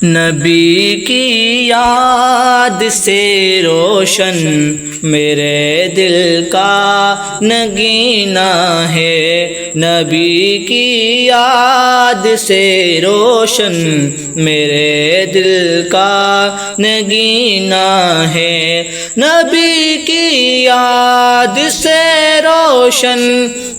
نبی کی یاد سے روشن میرے دل کا نگینہ ہے، نبی کی یاد سے روشن میرے دل کا نگینہ ہے، نبی کی یاد سے روشن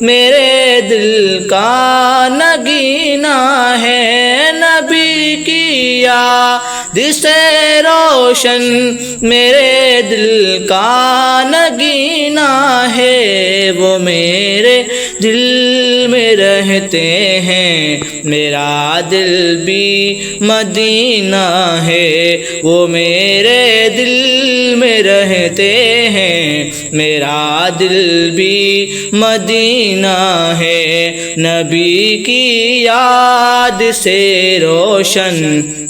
میرے دل کا نگینہ ہے، نبی کی یاد سے روشن میرے دل کا نگینہ ہے، وہ میرے دل میں رہتے ہیں، میرا دل بھی مدینہ ہے، وہ میرے دل میں رہتے ہیں، میرا دل بھی مدینہ ہے، نبی کی یاد سے روشن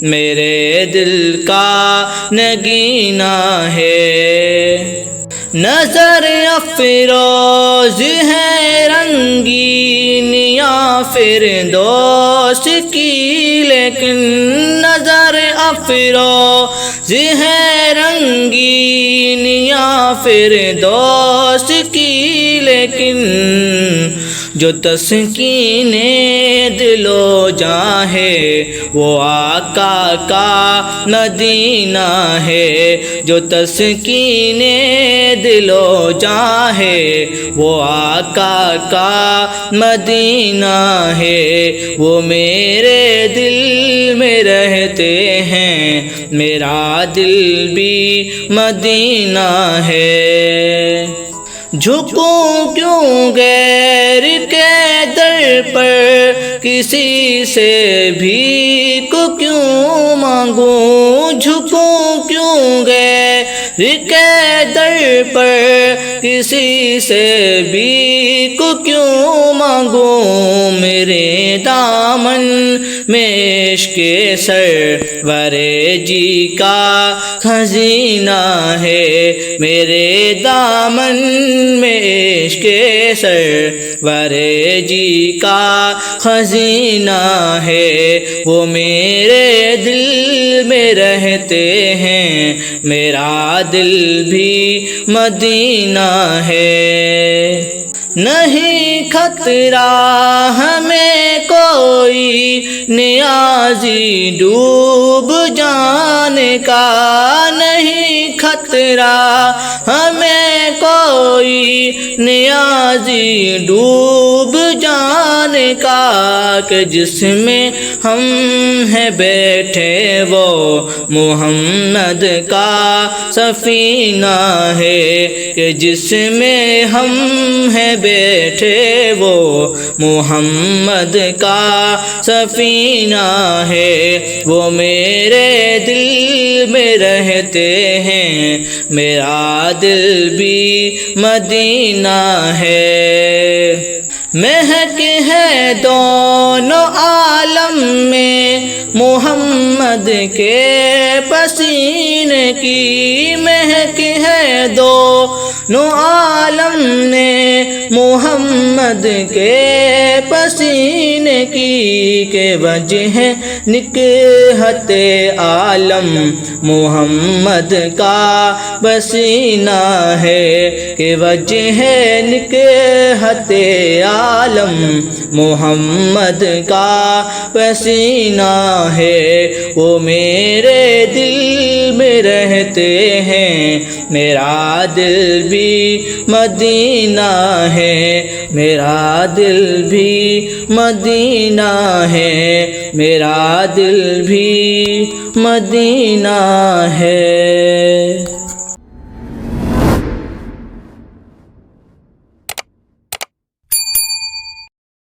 میرے دل کا نگینہ ہے۔ نظر افروز ہے رنگینیاں فردوس کی، لیکن نظر افروز ہے رنگینیاں فردوس کی، لیکن جو تسکین دل و جاں ہے وہ آقا کا مدینہ ہے، جو تسکین دل و جاں ہے وہ آقا کا مدینہ ہے، وہ میرے دل میں رہتے ہیں، میرا دل بھی مدینہ ہے۔ جھکوں کیوں غیر کے در پر، کسی سے بھیک کیوں مانگوں، جھکوں کیوں غیر کے در پر، کسی سے بھیک کیوں مانگوں، میرے دامن میں عشق سرور جی کا خزینہ ہے، میرے دامن میں عشق سرور جی کا خزینہ ہے، وہ میرے دل میں رہتے ہیں، میرا دل بھی مدینہ ہے۔ نہیں خطرہ ہمیں کوئی نیازی ڈوب جانے کا، نہیں خطرہ ہمیں کوئی نیازی ڈوب جانے کا، کہ جس میں ہم ہیں بیٹھے وہ محمد کا سفینہ ہے، کہ جس میں ہم ہیں بیٹھے وہ محمد کا سفینہ ہے، وہ میرے دل میں رہتے ہیں، میرا دل بھی مدینہ ہے۔ مہک ہے دونوں عالم میں محمد کے پسینے کی، مہک ہے دونوں عالم میں محمد کے پسینے کی، کہ وجہ نکہت عالم محمد کا پسینہ ہے، کہ وجہ نکہت عالم محمد کا پسینہ ہے، وہ میرے دل میں رہتے ہیں، میرا دل بھی مدینہ ہے، میرا دل بھی مدینہ ہے، میرا دل بھی مدینہ ہے۔